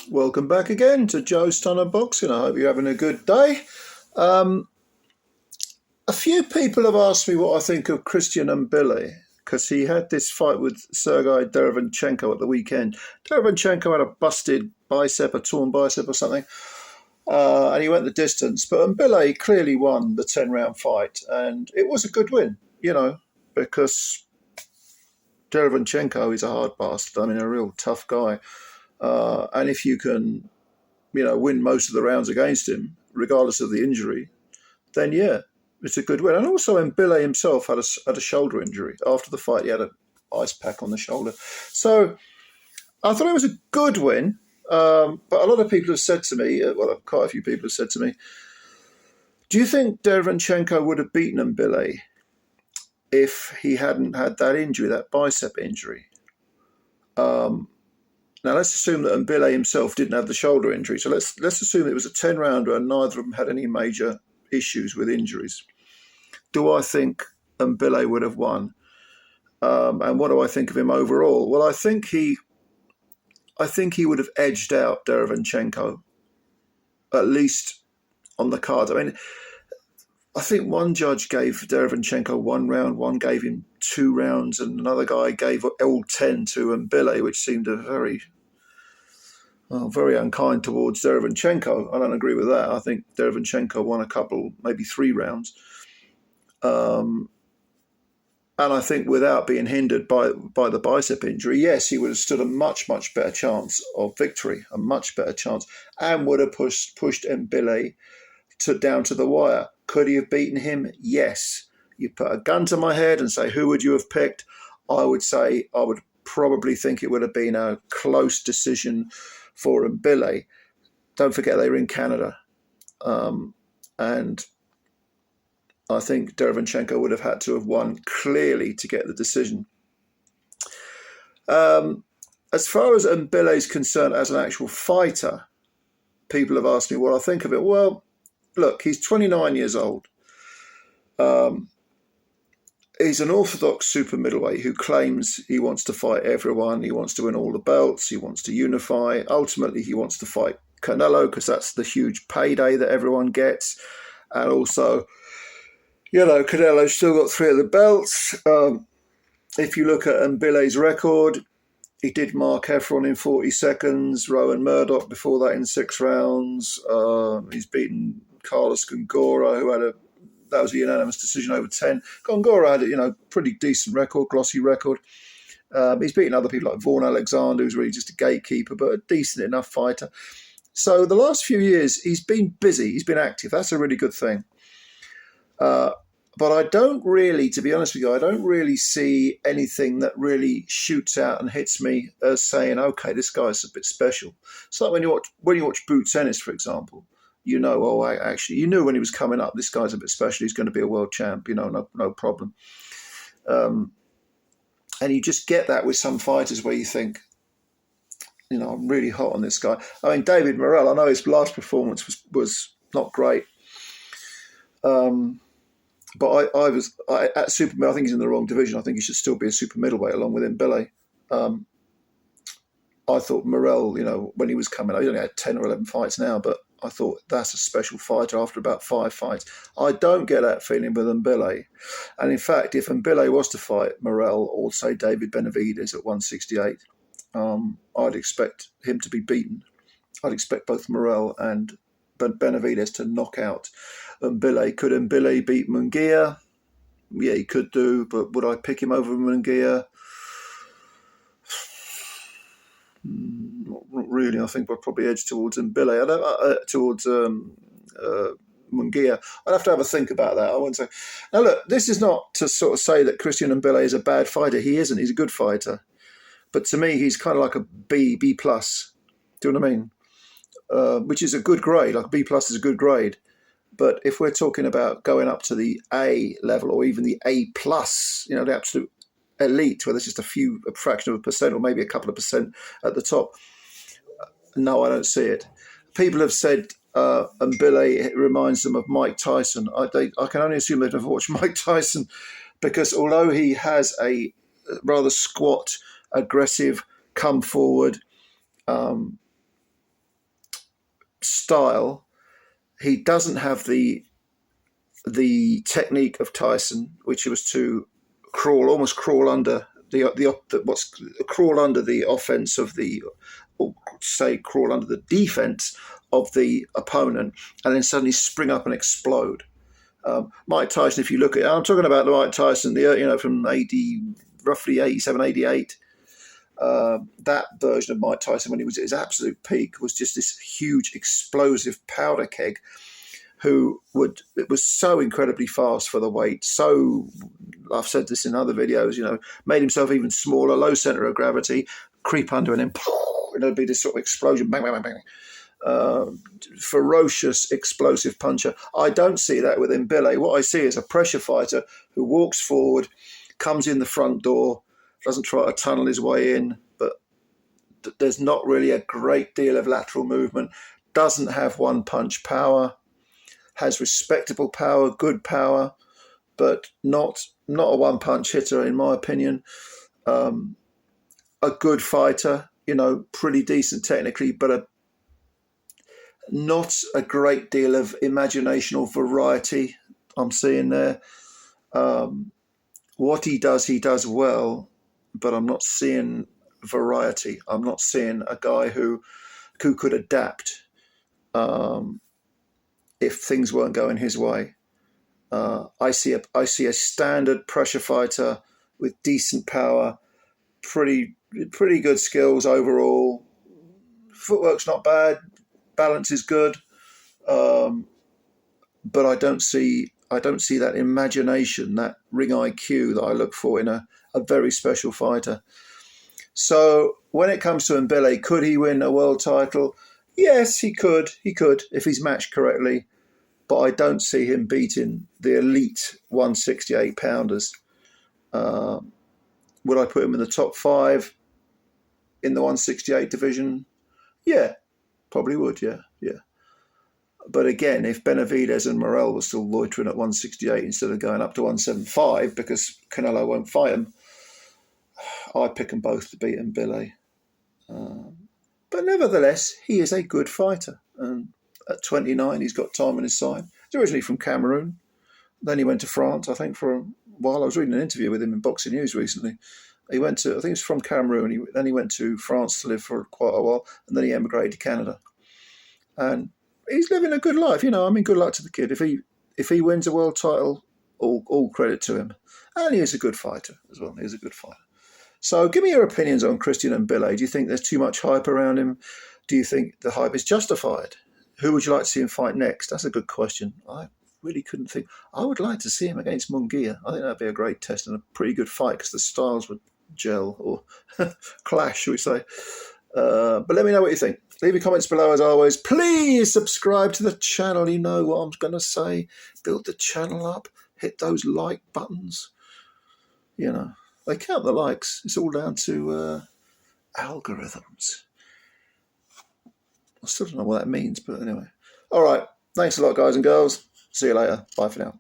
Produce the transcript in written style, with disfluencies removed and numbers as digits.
Welcome back again to Joe's Ton of Boxing. I hope you're having a good day. A few people have asked me what I think of Christian Mbili because he had this fight with Sergiy Derevyanchenko at the weekend. Derevyanchenko had a busted bicep, a torn bicep or something, and he went the distance. But Mbili clearly won the 10-round fight, and it was a good win, because Derevyanchenko is a hard bastard. I mean, a real tough guy. And if you can, win most of the rounds against him, regardless of the injury, then yeah, it's a good win. And also, Mbili himself had a shoulder injury after the fight. He had an ice pack on the shoulder, so I thought it was a good win. But a lot of people have said to me, quite a few people have said to me, "Do you think Derevyanchenko would have beaten Mbili if he hadn't had that injury, that bicep injury?" Now, let's assume that Mbili himself didn't have the shoulder injury. So let's assume it was a 10-rounder and neither of them had any major issues with injuries. Do I think Mbili would have won? And what do I think of him overall? Well, I think he would have edged out Derevyanchenko, at least on the card. I mean, I think one judge gave Derevyanchenko 1 round, one gave him 2 rounds, and another guy gave all 10 to Mbili, which seemed a very unkind towards Derevyanchenko. I don't agree with that. I think Derevyanchenko won a couple, maybe 3 rounds. And I think without being hindered by the bicep injury, yes, he would have stood a much, much better chance of victory, a much better chance, and would have pushed Mbili down to the wire. Could he have beaten him? Yes. You put a gun to my head and say, who would you have picked? I would say I would probably think it would have been a close decision for Mbili. Don't forget they were in Canada. And I think Derevyanchenko would have had to have won clearly to get the decision. As far as Mbili is concerned as an actual fighter, people have asked me what I think of it. Well, look, he's 29 years old. He's an orthodox super middleweight who claims he wants to fight everyone. He wants to win all the belts. He wants to unify. Ultimately, he wants to fight Canelo because that's the huge payday that everyone gets. And also, Canelo's still got 3 of the belts. If you look at Mbili's record, he did Mark Heffron in 40 seconds, Rowan Murdoch before that in 6 rounds. He's beaten Carlos Gongora, that was a unanimous decision over 10. Gongora had a pretty decent record, glossy record. He's beaten other people like Vaughan Alexander, who's really just a gatekeeper, but a decent enough fighter. So the last few years, he's been busy. He's been active. That's a really good thing. But I don't really, to be honest with you, I don't really see anything that really shoots out and hits me as saying, okay, this guy's a bit special. It's like when you watch boot tennis, for example. You knew when he was coming up, this guy's a bit special. He's going to be a world champ, no problem. And you just get that with some fighters where you think, I'm really hot on this guy. I mean, David Morrell, I know his last performance was not great. But at super middleweight, I think he's in the wrong division. I think he should still be a super middleweight along with Mbili. I thought Morrell, when he was coming up, he only had 10 or 11 fights now, but I thought that's a special fighter after about 5 fights. I don't get that feeling with Mbili. And in fact, if Mbili was to fight Morrell or say David Benavidez at 168, I'd expect him to be beaten. I'd expect both Morrell and Benavidez to knock out Mbili. Could Mbili beat Munguia? Yeah, he could do, but would I pick him over Munguia? Not really. I think we'll probably edge towards Mbili. Towards Munguia. I'd have to have a think about that. I wouldn't say. Now, look, this is not to sort of say that Christian Mbili is a bad fighter. He isn't. He's a good fighter. But to me, he's kind of like a B plus. Do you know what I mean? Which is a good grade. Like B plus is a good grade. But if we're talking about going up to the A level or even the A plus, the absolute elite, where there's just a fraction of a percent or maybe a couple of percent at the top, no, I don't see it. People have said Mbili reminds them of Mike Tyson. I can only assume they've never watched Mike Tyson, because although he has a rather squat, aggressive, come forward, style. He doesn't have the technique of Tyson, which was to almost crawl under crawl under the offense of or say crawl under the defense of the opponent, and then suddenly spring up and explode. Mike Tyson, if you look at it, I'm talking about the Mike Tyson, from roughly 87, 88. That version of Mike Tyson, when he was at his absolute peak, was just this huge explosive powder keg it was so incredibly fast for the weight. So I've said this in other videos, made himself even smaller, low center of gravity, creep under and then it'd be this sort of explosion, bang, bang, bang, bang. Ferocious, explosive puncher. I don't see that with Mbille. What I see is a pressure fighter who walks forward, comes in the front door, doesn't try to tunnel his way in, but there's not really a great deal of lateral movement, doesn't have one punch power, has respectable power, good power, but not a one punch hitter in my opinion. A good fighter, pretty decent technically, but not a great deal of imagination or variety I'm seeing there. What he does well, but I'm not seeing variety. I'm not seeing a guy who could adapt if things weren't going his way. I see a standard pressure fighter with decent power, pretty good skills overall. Footwork's not bad, balance is good, but I don't see that imagination, that ring IQ that I look for in a very special fighter. So when it comes to Mbille, could he win a world title? Yes, he could. He could if he's matched correctly, but I don't see him beating the elite 168 pounders. Would I put him in the top 5 in the 168 division? Yeah, probably would. Yeah. But again, if Benavidez and Morel were still loitering at 168 instead of going up to 175 because Canelo won't fight him, I'd pick them both to beat Mbille. But nevertheless, he is a good fighter. And at 29, he's got time on his side. He's originally from Cameroon. Then he went to France, I think, for a while. I was reading an interview with him in Boxing News recently. He went to, I think he's from Cameroon. Then he went to France to live for quite a while. And then he emigrated to Canada. And he's living a good life. Good luck to the kid. If he wins a world title, all credit to him. And he is a good fighter as well. He is a good fighter. So give me your opinions on Christian Mbille. Do you think there's too much hype around him? Do you think the hype is justified? Who would you like to see him fight next? That's a good question. I really couldn't think. I would like to see him against Munguia. I think that'd be a great test and a pretty good fight because the styles would gel or clash, shall we say. But let me know what you think. Leave your comments below as always. Please subscribe to the channel. You know what I'm going to say. Build the channel up. Hit those like buttons. They count the likes. It's all down to algorithms. I still don't know what that means, but anyway. All right. Thanks a lot, guys and girls. See you later. Bye for now.